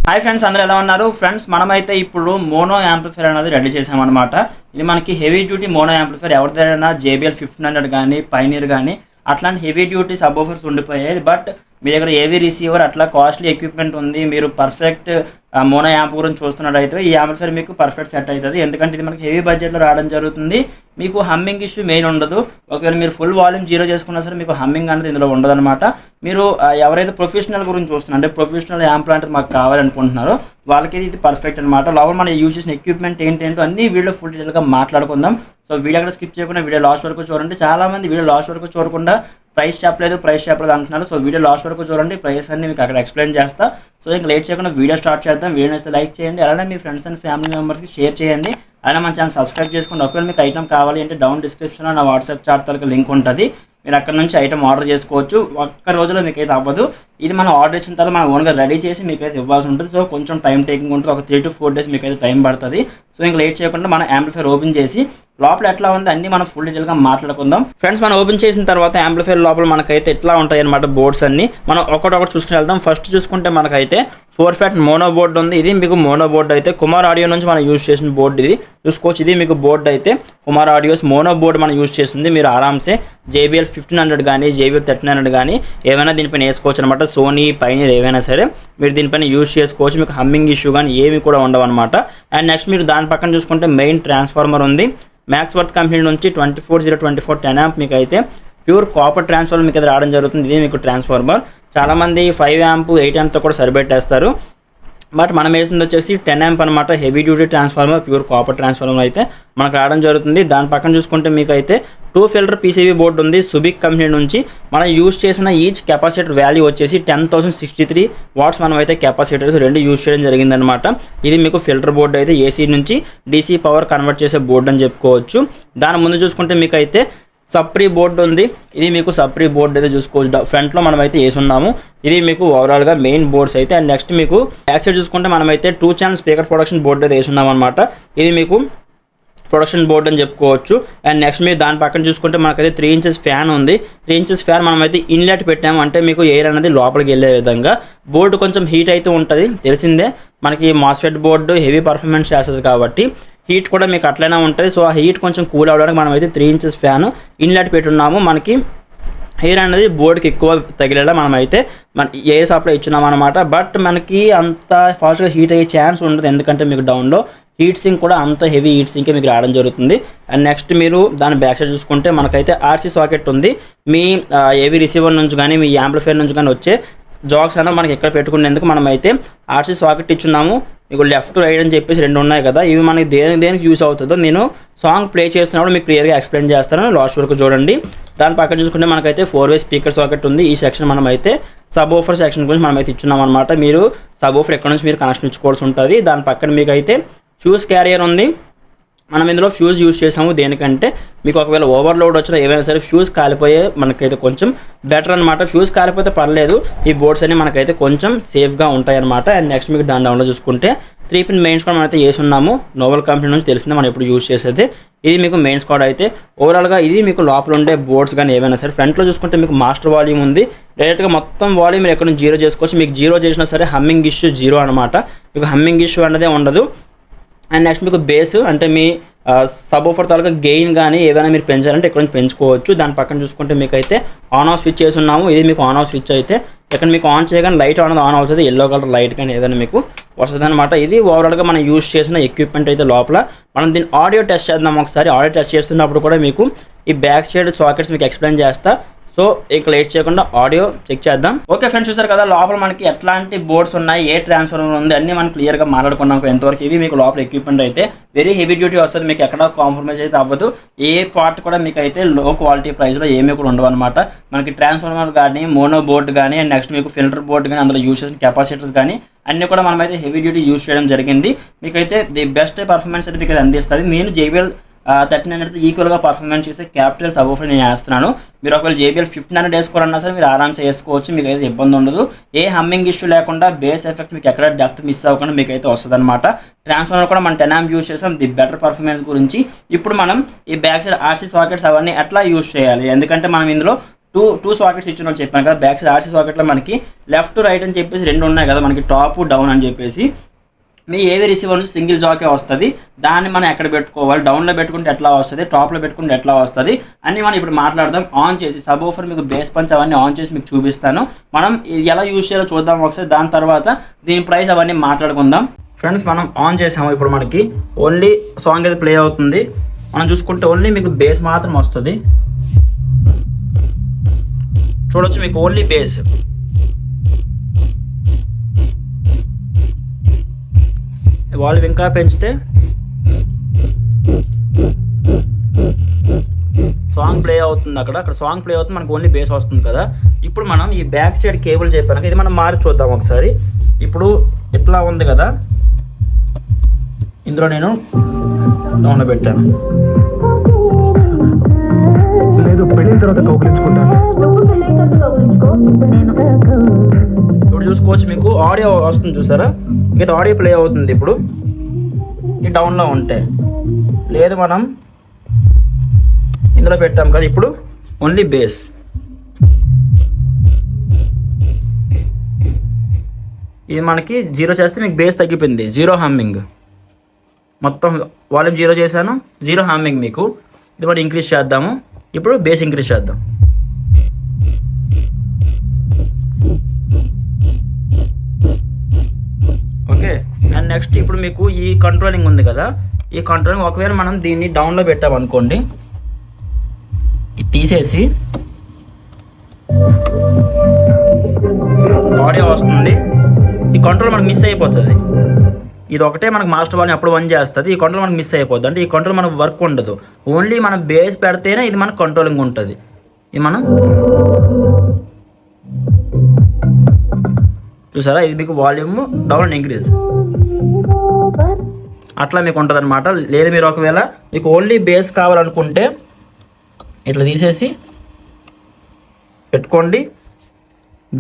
Hi friends, అందరూ ఎలా ఉన్నారు? ఫ్రెండ్స్, మనమైతే ఇప్పుడు మోనో యాంప్లిఫైర్ అనేది రెడీ చేసామన్నమాట. ఇది మనకి హెవీ డ్యూటీ మోనో యాంప్లిఫైర్. ఎవరిదైనా JBL 1500 కానీ పైనీర్ కానీ అట్లాంటి హెవీ డ్యూటీ సబ్ ఆఫర్స్ ఉండిపోయాయి. బట్ మీ దగ్గర ఏవీ రిసీవర్ అట్లా కాస్ట్లీ ఎక్విప్మెంట్ ఉంది, మీరు పర్ఫెక్ట్ మోనో యాంప్ గురించి చూస్తున్నట్టయితే ఈ యాంప్లిఫైర్ మీకు పర్ఫెక్ట్ సెట్ అవుతుంది. ఎందుకంటే ఇది మనకి హెవీ బడ్జెట్లో రావడం జరుగుతుంది. మీకు హమ్మింగ్ ఇష్యూ మెయిన్ ఉండదు. ఒకవేళ మీరు ఫుల్ వాల్యూమ్ జీరో చేసుకున్నా సరే మీకు హమ్మింగ్ అనేది ఇందులో ఉండదు అనమాట. మీరు ఎవరైతే ప్రొఫెషనల్ గురించి చూస్తున్నారు, అంటే ప్రొఫెషనల్ యాంప్ లాంటిది మాకు కావాలనుకుంటున్నారో వాళ్ళకి ఇది పర్ఫెక్ట్ అనమాట. లోపల మనం యూజ్ చేసిన ఎక్విప్మెంట్ ఏంటంటో అన్ని వీడియో ఫుల్ డీటెయిల్గా మాట్లాడుకుందాం. సో వీడియో అక్కడ స్కిప్ చేయకుండా వీడియో లాస్ట్ వరకు చూడండి. చాలామంది వీడియో లాస్ట్ వరకు చూడకుండా ప్రైస్ చెప్పలేదు అంటున్నారు. సో వీడియో లాస్ట్ వరకు చూడండి, ప్రైస్ అన్ని మీకు అక్కడ ఎక్స్ప్లెయిన్ చేస్తా. సో ఇంకా లేట్ చేయకుండా వీడియో స్టార్ట్ చేద్దాం. వీడియో అయితే లైక్ చేయండి, అలానే మీ ఫ్రెండ్స్ అండ్ ఫ్యామిలీ మెంబర్స్కి షేర్ చేయండి. అలానే మన ఛానల్ సబ్స్క్రైబ్ చేసుకోండి. ఒకవేళ మీకు ఐటమ్ కావాలి అంటే డౌన్ డిస్క్రిప్షన్లో నా వాట్సాప్ చాట్ తాలూకు లింక్ ఉంటుంది. మీరు అక్కడ నుంచి ఐటమ్ ఆర్డర్ చేసుకోవచ్చు. ఒక్క రోజులో మీకు అయితే అవ్వదు. ఇది మనం ఆర్డర్ ఇచ్చిన తర్వాత మనం ఓన్గా రెడీ చేసి మీకు అయితే ఇవ్వాల్సి ఉంటుంది. సో కొంచెం టైం టేకింగ్ ఉంటుంది. ఒక 3 to 4 days మీకు అయితే టైం పడుతుంది. సో ఇంకా లేట్ చేయకుండా మన యాంప్లిఫైర్ ఓపెన్ చేసి లోపల ఎట్లా ఉంది అన్ని మనం ఫుల్ డీటెయిల్గా మాట్లాడుకుందాం. ఫ్రెండ్స్, మనం ఓపెన్ చేసిన తర్వాత యాంప్లిఫైర్ లోపల మనకైతే ఎట్లా ఉంటాయి అనమాట బోర్డ్స్ అన్ని మనం ఒకటొకటి చూసుకుని వెళ్దాం. ఫస్ట్ చూసుకుంటే మనకైతే 4 FET మోనో బోర్డ్ ఉంది. ఇది మీకు మోనో బోర్డ్ అయితే కుమార్ ఆడియో నుంచి మనం యూజ్ చేసిన బోర్డు ఇది చూసుకోవచ్చు. ఇది మీకు బోర్డు అయితే కుమార్ ఆడియోస్ మోనో బోర్డు మనం యూజ్ చేసింది. మీరు ఆరామ్సే JBL 1500 కానీ JBL 1300 కానీ ఏమైనా దీనిపైన వేసుకోవచ్చు అనమాట. సోనీ పైనీర్ ఏవైనా సరే మీరు దీనిపైన యూజ్ చేసుకోవచ్చు. మీకు హమ్మింగ్ ఇష్యూ కానీ ఏమి కూడా ఉండవు అనమాట. అండ్ నెక్స్ట్ మీరు దాని పక్కన చూసుకుంటే మెయిన్ ట్రాన్స్ఫార్మర్ ఉంది. మ్యాక్స్వర్త్ కంపెనీ నుంచి 24024 10 amp మీకు అయితే ప్యూర్ కాపర్ ట్రాన్స్ఫార్మర్ మీకు అయితే రావడం జరుగుతుంది. ఇది మీకు ట్రాన్స్ఫార్మర్. చాలామంది 5 amp 8 ampతో కూడా సరిపెట్టేస్తారు. బట్ మనం వేసింది వచ్చేసి 10 amp అనమాట. Heavy duty transformer, pure copper transformer అయితే మనకు రావడం జరుగుతుంది. దాని పక్కన చూసుకుంటే మీకు అయితే 2 ఫిల్టర్ PCB బోర్డు ఉంది సుబిక్ కంపెనీ నుంచి. మనం యూజ్ చేసిన ఈచ్ కెపాసిటర్ వాల్యూ వచ్చేసి 10,063 వాట్స్ మనం అయితే కెపాసిటర్స్ రెండు యూజ్ చేయడం జరిగిందనమాట. ఇది మీకు ఫిల్టర్ బోర్డు అయితే AC నుంచి DC పవర్ కన్వర్ట్ చేసే బోర్డు అని చెప్పుకోవచ్చు. దాని ముందు చూసుకుంటే మీకు అయితే సప్రీ బోర్డు ఉంది. ఇది మీకు సప్రీ బోర్డు అయితే చూసుకోవచ్చు. ఫ్రంట్లో మనం అయితే వేసున్నాము. ఇది మీకు ఓవరాల్గా మెయిన్ బోర్డ్స్ అయితే. అండ్ నెక్స్ట్ మీకు బ్యాక్ సైడ్ చూసుకుంటే మనమైతే 2 channel స్పీకర్ ప్రొడక్షన్ బోర్డు అయితే వేసున్నాం అనమాట. ఇది మీకు ప్రొడక్షన్ బోర్డు అని చెప్పుకోవచ్చు. అండ్ నెక్స్ట్ మీరు దాని పక్కన చూసుకుంటే మనకైతే 3 inches ఫ్యాన్ ఉంది. 3 inches ఫ్యాన్ మనమైతే ఇన్లెట్ పెట్టాము, అంటే మీకు ఎయిర్ అనేది లోపలికి వెళ్ళే విధంగా. బోర్డు కొంచెం హీట్ అయితే ఉంటుంది, తెలిసిందే. మనకి మాస్ఫెట్ బోర్డు హెవీ పర్ఫార్మెన్స్ చేస్తుంది కాబట్టి హీట్ కూడా మీకు అట్లనే ఉంటుంది. సో ఆ హీట్ కొంచెం కూల్ అవ్వడానికి మనమైతే 3 inches ఫ్యాన్ ఇన్లెట్ పెట్టున్నాము. మనకి ఎయిర్ అనేది బోర్డుకి ఎక్కువ తగిలేలా మనమైతే ఎయిర్ సప్లై ఇచ్చున్నాం అనమాట. బట్ మనకి అంత ఫాస్ట్గా హీట్ అయ్యే ఛాన్స్ ఉండదు, ఎందుకంటే మీకు డౌన్లో హీట్ సింక్ కూడా అంత హెవీ హీట్ సింకే మీకు రావడం జరుగుతుంది. అండ్ నెక్స్ట్ మీరు దాని బ్యాక్ సైడ్ చూసుకుంటే మనకైతే RC సాకెట్ ఉంది. మీ ఏవీ రిసీవర్ నుంచి కానీ మీ యాంప్లిఫైర్ నుంచి కానీ వచ్చే జాక్స్ అన్న మనకి ఎక్కడ పెట్టుకునేందుకు మనమైతే RC సాకెట్ ఇచ్చున్నాము. మీకు లెఫ్ట్ రైట్ అని చెప్పేసి 2 ఉన్నాయి కదా, ఇవి మనకి దేనికి యూస్ అవుతుందో నేను సాంగ్ ప్లే చేస్తున్నప్పుడు మీకు క్లియర్గా ఎక్స్ప్లెయిన్ చేస్తాను. లాస్ట్ వరకు చూడండి. దాని పక్కన చూసుకుంటే మనకైతే 4-way స్పీకర్ సాకెట్ ఉంది. ఈ సెక్షన్ మనమైతే సబ్ ఓఫర్ సెక్షన్ గురించి మనమైతే ఇచ్చున్నాం అనమాట. మీరు సబ్ ఓఫర్ ఎక్కడ నుంచి మీరు కనెక్షన్ ఇచ్చుకోవాల్సి ఉంటుంది. దాని పక్కన మీకు అయితే ఫ్యూజ్ క్యారియర్ ఉంది. మనం ఇందులో ఫ్యూజ్ యూజ్ చేసాము దేనికంటే మీకు ఒకవేళ ఓవర్లోడ్ వచ్చినా ఏమైనా సరే ఫ్యూజ్ కాలిపోయే మనకైతే కొంచెం బెటర్ అనమాట. ఫ్యూజ్ కాలిపోతే పర్లేదు, ఈ బోర్డ్స్ అన్ని మనకైతే కొంచెం సేఫ్గా ఉంటాయి అనమాట. అండ్ నెక్స్ట్ మీకు దాని డౌన్లో చూసుకుంటే 3 pin మెయిన్ స్క్వాడ్ మనమైతే వేసున్నాము. నోవెల్ కంపెనీ నుంచి తెలిసిందే మనం ఎప్పుడు యూజ్ చేసేది. ఇది మీకు మెయిన్ స్క్వాడ్ అయితే ఓవరాల్గా ఇది మీకు లోపల ఉండే బోర్డ్స్ కానీ ఏమైనా సరే. ఫ్రంట్లో చూసుకుంటే మీకు మాస్టర్ వాల్యూమ్ ఉంది. డైరెక్ట్గా మొత్తం వాల్యూమ్ మీరు ఎక్కడ నుంచి జీరో చేసుకోవచ్చు. మీకు జీరో చేసినా సరే హమ్మింగ్ ఇష్యూ జీరో అనమాట. మీకు హమ్మింగ్ ఇష్యూ అన్నదే ఉండదు. అండ్ నెక్స్ట్ మీకు బేస్ అంటే మీ సబ్ ఓఫర్ తాలూకా గెయిన్ కానీ ఏదైనా మీరు పెంచాలంటే ఇక్కడ నుంచి పెంచుకోవచ్చు. దాని పక్కన చూసుకుంటే మీకు అయితే ఆన్ ఆఫ్ స్విచ్ చేసి ఉన్నాము. ఇది మీకు ఆన్ ఆఫ్ స్విచ్ అయితే ఇక్కడ మీకు ఆన్ చేయగానే లైట్ అనేది ఆన్ అవుతుంది. ఎల్లో కలర్ లైట్ కానీ ఏదైనా మీకు వస్తుంది అనమాట. ఇది ఓవరాల్గా మనం యూజ్ చేసిన ఎక్విప్మెంట్ అయితే లోపల. మనం దీన్ని ఆడియో టెస్ట్ చేద్దాం ఒకసారి. ఆడియో టెస్ట్ చేస్తున్నప్పుడు కూడా మీకు ఈ బ్యాక్ సైడ్ సాకెట్స్ మీకు ఎక్స్ప్లెయిన్ చేస్తా. సో ఇక లేట్ చేయకుండా ఆడియో చెక్ చేద్దాం. ఓకే ఫ్రెండ్స్, చూసారు కదా లోపల మనకి ఎట్లాంటి బోర్డ్స్ ఉన్నాయి, ఏ ట్రాన్స్ఫార్మర్ ఉంది అన్నీ మనం క్లియర్గా మాట్లాడుకున్నాం ఎంతవరకు. ఇవి మీకు లోపల ఎక్విప్మెంట్ అయితే వెరీ హెవీ డ్యూటీ వస్తుంది. మీకు ఎక్కడ కాంప్రమైజ్ అయితే అవ్వదు. ఏ పార్ట్ కూడా మీకు అయితే లో క్వాలిటీ ప్రైస్లో ఏమీ కూడా ఉండవు అనమాట. మనకి ట్రాన్స్ఫార్మర్ కానీ మోనో బోర్డు కానీ అండ్ నెక్స్ట్ మీకు ఫిల్టర్ బోర్డు కానీ అందులో యూజ్ చేసిన కెపాసిటర్స్ కానీ అన్నీ కూడా మనమైతే హెవీ డ్యూటీ యూజ్ చేయడం జరిగింది. మీకైతే ది బెస్ట్ పర్ఫార్మెన్స్ అయితే మీకు అయితే అందిస్తుంది. నేను JBL 1300తో ఈక్వల్గా పర్ఫార్మెన్స్ చేసే క్యాపిటల్ సబ్ ఓఫర్ నేను వేస్తున్నాను. మీరు ఒకవేళ JBL 1500 వేసుకోవాలన్నా సరే మీరు ఆరామ్సే వేసుకోవచ్చు. మీకు అయితే ఇబ్బంది ఉండదు. ఏ హమ్మింగ్ ఇష్యూ లేకుండా బేస్ ఎఫెక్ట్ మీకు ఎక్కడ డెప్త్ మిస్ అవ్వకుండా మీకు అయితే వస్తుంది అనమాట. ట్రాన్స్ఫార్మర్ కూడా మనం 10 amp యూజ్ చేసాం. ది బెటర్ పర్ఫార్మెన్స్ గురించి ఇప్పుడు మనం ఈ బ్యాక్ సైడ్ RC సాకెట్స్ అవన్నీ ఎట్లా యూజ్ చేయాలి, ఎందుకంటే మనం ఇందులో టూ సాకెట్స్ ఇచ్చిన చెప్పాను కదా. బ్యాక్ సైడ్ ఆర్సీ సాకెట్లో మనకి లెఫ్ట్ రైట్ అని చెప్పేసి 2 ఉన్నాయి కదా, మనకి టాప్ డౌన్ అని చెప్పేసి. మీ ఏవి రిసీవర్ నుంచి సింగిల్ జాకే వస్తుంది. దాన్ని మనం ఎక్కడ పెట్టుకోవాలి, డౌన్లో పెట్టుకుంటే ఎట్లా వస్తుంది, టాప్లో పెట్టుకుంటే ఎట్లా వస్తుంది అని మనం ఇప్పుడు మాట్లాడదాం. ఆన్ చేసి సబ్ ఓఫర్ మీకు బేస్ పంచ్ అవన్నీ ఆన్ చేసి మీకు చూపిస్తాను. మనం ఎలా యూజ్ చేయాలో చూద్దాం ఒకసారి, దాని తర్వాత దీని ప్రైస్ అవన్నీ మాట్లాడుకుందాం. ఫ్రెండ్స్ మనం ఆన్ చేసాము. ఇప్పుడు మనకి ఓన్లీ సాంగ్ అయితే ప్లే అవుతుంది. మనం చూసుకుంటే ఓన్లీ మీకు బేస్ మాత్రం వస్తుంది. చూడొచ్చు మీకు ఓన్లీ బేస్. వాల్యూమ్ ఇంకా పెంచితే సాంగ్ ప్లే అవుతుంది. అక్కడ సాంగ్ ప్లే అవుతుంది, మనకు ఓన్లీ బేస్ వస్తుంది కదా. ఇప్పుడు మనం ఈ బ్యాక్ సైడ్ కేబుల్ చెప్పాను, ఇది మనం మార్చి చూద్దాం ఒకసారి. ఇప్పుడు ఇట్లా ఉంది కదా, ఇందులో నేను డౌన్లో పెట్టాను. ఇప్పుడు చూసుకోవచ్చు మీకు ఆడియో వస్తుంది చూసారా, ఇది ఆడియో ప్లే అవుతుంది. ఇప్పుడు ఈ డౌన్లో ఉంటే లేదు, మనం ఇందులో పెట్టాం కదా, ఇప్పుడు ఓన్లీ బేస్. ఇది మనకి 0 చేస్తే మీకు బేస్ తగ్గిపోయింది, 0 హమ్మింగ్. మొత్తం వాల్యూమ్ 0 చేశాను, 0 హమ్మింగ్ మీకు. ఇది మనం ఇంక్రీజ్ చేద్దాము. ఇప్పుడు బేస్ ఇంక్రీజ్ చేద్దాం. ఓకే, అండ్ నెక్స్ట్ ఇప్పుడు మీకు ఈ కంట్రోలింగ్ ఉంది కదా, ఈ కంట్రోలింగ్ ఒకవేళ మనం దీన్ని డౌన్లో పెట్టామనుకోండి, ఇది తీసేసి ఆడియో వస్తుంది. ఈ కంట్రోల్ మనకు మిస్ అయిపోతుంది. ఇది ఒకటే మనకు మాస్టర్ వాల్యూమ్ అప్పుడు 1 చేస్తుంది. ఈ కంట్రోల్ మనకు మిస్ అయిపోద్ది, అంటే ఈ కంట్రోల్ మనకు వర్క్ ఉండదు. ఓన్లీ మనం బేస్ పెడితేనే ఇది మనకు కంట్రోలింగ్ ఉంటుంది. ఇది మనం చూసారా, ఇది మీకు వాల్యూమ్ డౌన్ ఇంక్రీజ్ అట్లా మీకు ఉంటుంది అనమాట. లేదు మీరు ఒకవేళ మీకు ఓన్లీ బేస్ కావాలనుకుంటే ఇట్లా తీసేసి పెట్టుకోండి,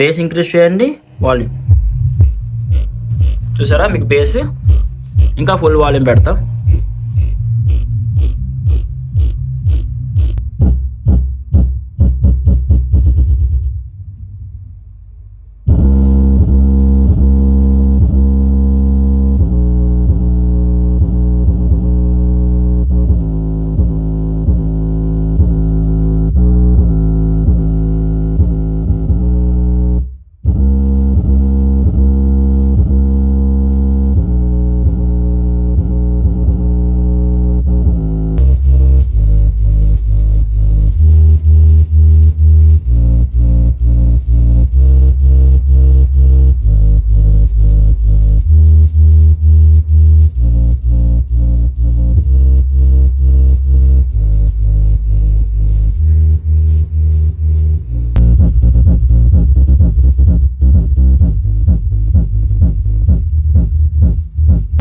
బేస్ ఇంక్రీజ్ చేయండి, వాల్యూమ్ చూసారా మీకు బేస్ ఇంకా ఫుల్ వాల్యూమ్ పెడతాం.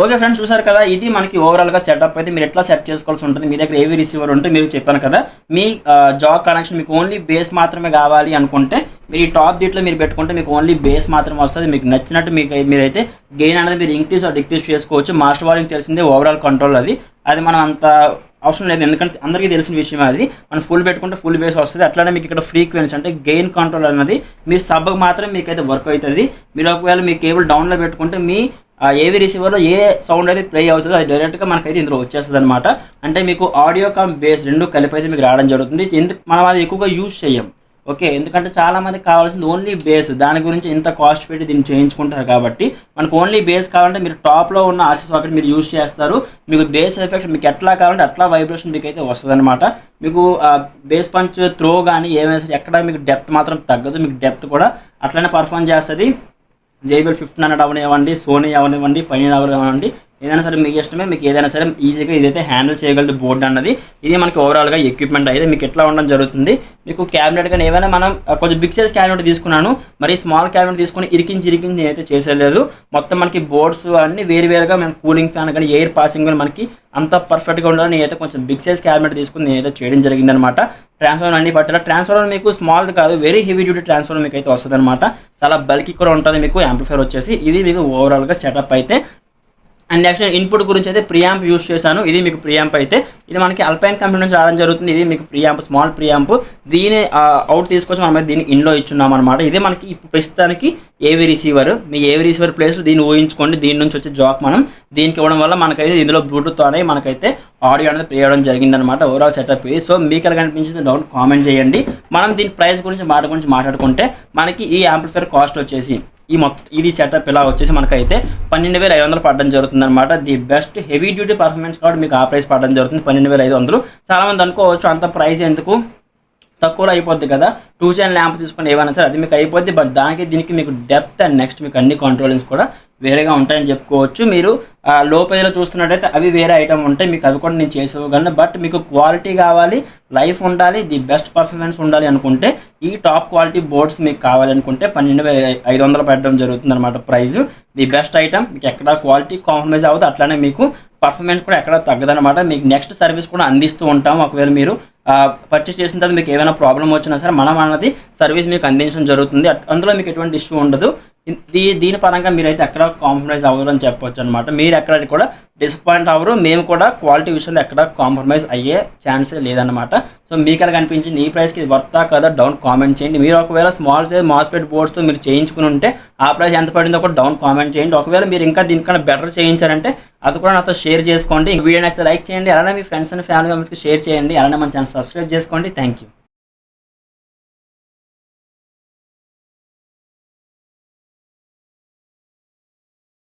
ఓకే ఫ్రెండ్స్, చూసారు కదా, ఇది మనకి ఓవరాల్గా సెటప్ అయితే మీరు ఎట్లా సెట్ చేసుకోవాల్సి ఉంటుంది. మీ దగ్గర ఏవి రిసీవర్ ఉంటే మీరు చెప్పాను కదా, మీ జాక్ కనెక్షన్ మీకు ఓన్లీ బేస్ మాత్రమే కావాలి అనుకుంటే మీరు ఈ టాప్ దీంట్లో మీరు పెట్టుకుంటే మీకు ఓన్లీ బేస్ మాత్రం వస్తుంది. మీకు నచ్చినట్టు మీరైతే గెయిన్ అనేది మీరు ఇంక్రీజ్ ఆర్ డిక్రీజ్ చేసుకోవచ్చు. మాస్టర్ వాల్యూమ్ తెలిసిందే, ఓవరాల్ కంట్రోల్ అది మనం అంత అవసరం లేదు, ఎందుకంటే అందరికీ తెలిసిన విషయం. అది మనం ఫుల్ పెట్టుకుంటే ఫుల్ బేస్ వస్తుంది. అట్లానే మీకు ఇక్కడ ఫ్రీక్వెన్సీ అంటే గెయిన్ కంట్రోల్ అనేది మీరు సబ్కి మాత్రం మీకైతే వర్క్ అవుతుంది. మీరు ఒకవేళ మీ కేబుల్ డౌన్లో పెట్టుకుంటే మీ ఏవి రిసీవర్లో ఏ సౌండ్ అయితే ప్లే అవుతుందో అది డైరెక్ట్గా మనకైతే ఇందులో వచ్చేస్తుంది అనమాట. అంటే మీకు ఆడియో కమ్ బేస్ 2 కలిపి అయితే మీకు రావడం జరుగుతుంది. మనం అది ఎక్కువగా యూజ్ చేయం. ఓకే, ఎందుకంటే చాలామందికి కావాల్సింది ఓన్లీ బేస్, దాని గురించి ఇంత కాస్ట్ పెట్టి దీన్ని చేయించుకుంటారు. కాబట్టి మనకు ఓన్లీ బేస్ కావాలంటే మీరు టాప్లో ఉన్న ఆర్సీ సాకెట్ మీరు యూజ్ చేస్తారు. మీకు బేస్ ఎఫెక్ట్ మీకు ఎట్లా కావాలంటే అట్లా వైబ్రేషన్ మీకు అయితే వస్తుంది అనమాట. మీకు బేస్ పంచ్ త్రో కానీ ఏమైనా సరే ఎక్కడ మీకు డెప్త్ మాత్రం తగ్గదు, మీకు డెప్త్ కూడా అట్లనే పర్ఫామ్ చేస్తుంది. JBL 1500 అవనివ్వండి, సోనీ అవనివ్వండి, పైన అవనివ్వండి, ఏదైనా సరే మీకు ఇష్టమే. మీకు ఏదైనా సరే ఈజీగా ఇదైతే హ్యాండిల్ చేయగలదు బోర్డు అన్నది. ఇది మనకి ఓవరాల్గా ఎక్విప్మెంట్ అయితే మీకు ఎట్లా ఉండడం జరుగుతుంది. మీకు క్యాబినెట్ కానీ ఏమైనా మనం కొంచెం బిగ్ సైజ్ క్యాబినెట్ తీసుకున్నాను, మరి స్మాల్ క్యాబినెట్ తీసుకుని ఇరికించి నేనైతే చేసేలేదు. మొత్తం మనకి బోర్డ్స్ అన్ని వేరువేరుగా మనం కూలింగ్ ఫ్యాన్ కానీ ఎయిర్ పాసింగ్ కానీ మనకి అంత పర్ఫెక్ట్గా ఉండాలని నేనైతే కొంచెం బిగ్ సైజ్ క్యాబినెట్ తీసుకుని నేనైతే చేయడం జరిగిందనమాట. ట్రాన్స్ఫార్మర్ అన్ని పట్టాల ట్రాన్స్ఫార్మర్ మీకు స్మాల్ది కాదు, వెరీ హెవీ డ్యూటీ ట్రాన్స్ఫార్మర్ మీకు అయితే వస్తుంది అనమాట. చాలా బల్కీ కూడా ఉంటుంది మీకు యాంప్లిఫైర్ వచ్చేసి. ఇది మీకు ఓవరాల్గా సెటప్ అయితే అండ్ నెక్స్ట్ ఇన్పుట్ గురించి అయితే ప్రియాంప్ యూస్ చేశాను. ఇది మీకు ప్రియాంప్ అయితే ఇది మనకి అల్పైన్ కంపెనీ నుంచి రావడం జరుగుతుంది. ఇది మీకు ప్రియాంప్, స్మాల్ ప్రియాంప్. దీని అవుట్ తీసుకొచ్చి మనం దీన్ని ఇన్లో ఇచ్చున్నాం అనమాట. ఇది మనకి ఇప్పుడు ప్రస్తుతానికి ఏవీ రిసీవర్. మీ ఏవీ రిసీవర్ ప్లేస్లో దీన్ని ఊహించుకోండి. దీని నుంచి వచ్చే జాక్ మనం దీనికి ఇవ్వడం వల్ల మనకైతే ఇందులో బ్లూటూత్ అనే మనకైతే ఆడియో అనేది ప్లే చేయడం జరిగిందనమాట. ఓవరాల్ సెటప్ ఇది. సో మీకు ఎలా కనిపించింది డౌన్ కామెంట్ చేయండి. మనం దీని ప్రైస్ గురించి మాట్లాడుకుంటే మనకి ఈ యాంప్లిఫైర్ కాస్ట్ వచ్చేసి ఇది సెటప్ ఇలా వచ్చేసి మనకైతే 12,500 పడడం జరుగుతుంది అనమాట. The best heavy duty performance కాబట్టి మీకు ఆ ప్రైస్ పడడం జరుగుతుంది 12,500. చాలామంది అనుకోవచ్చు అంత ప్రైస్ ఎందుకు, తక్కువలో అయిపోద్ది కదా, 2 channel ల్యాంప్ తీసుకొని ఏమైనా సరే అది మీకు అయిపోద్ది. బట్ దీనికి మీకు డెప్త్ అండ్ నెక్స్ట్ మీకు అన్ని కంట్రోలింగ్స్ కూడా వేరేగా ఉంటాయని చెప్పుకోవచ్చు. మీరు లో ప్రైజ్లో చూస్తున్నట్టయితే అవి వేరే ఐటమ్ ఉంటాయి, మీకు అవి కూడా నేను చేసేవగలను. బట్ మీకు క్వాలిటీ కావాలి, లైఫ్ ఉండాలి, ది బెస్ట్ పర్ఫార్మెన్స్ ఉండాలి అనుకుంటే ఈ టాప్ క్వాలిటీ బోర్డ్స్ మీకు కావాలనుకుంటే 12,500 పెట్టడం జరుగుతుంది అనమాట ప్రైస్. ది బెస్ట్ ఐటమ్, మీకు ఎక్కడ క్వాలిటీ కాంప్రమైజ్ అవ్వదు, అట్లానే మీకు పర్ఫార్మెన్స్ కూడా ఎక్కడ తగ్గదనమాట. మీకు నెక్స్ట్ సర్వీస్ కూడా అందిస్తూ ఉంటాం. ఒకవేళ మీరు పర్చేస్ చేసిన తర్వాత మీకు ఏమైనా ప్రాబ్లం వచ్చినా సరే మనం అన్నది సర్వీస్ మీకు అందించడం జరుగుతుంది. అందులో మీకు ఎటువంటి ఇష్యూ ఉండదు. దీని పరంగా మీరైతే ఎక్కడ కాంప్రమైజ్ అవ్వరు అని చెప్పొచ్చు అనమాట. మీరు ఎక్కడ కూడా డిసప్పాయింట్ అవ్వరు, మేము కూడా క్వాలిటీ విషయంలో ఎక్కడ కాంప్రమైజ్ అయ్యే ఛాన్సే లేదనమాట. సో మీకు ఎలా కనిపించింది, ఈ ప్రైస్కి ఇది వర్తా కదా డౌన్ కామెంట్ చేయండి. మీరు ఒకవేళ స్మాల్ సైజ్ మాస్ఫెట్ బోర్డ్స్తో మీరు చేయించుకుని ఉంటే ఆ ప్రైస్ ఎంత పడిందో కూడా డౌన్ కామెంట్ చేయండి. ఒకవేళ మీరు ఇంకా దీనికన్నా బెటర్ చేయించారంటే అది కూడా నాతో షేర్ చేసుకోండి. వీడియో నచ్చితే లైక్ చేయండి, అలానే మీ ఫ్రెండ్స్ అండ్ ఫ్యామిలీ మెంబర్స్కి షేర్ చేయండి, అలానే మన ఛానల్ సబ్స్క్రైబ్ చేసుకోండి. Thank you.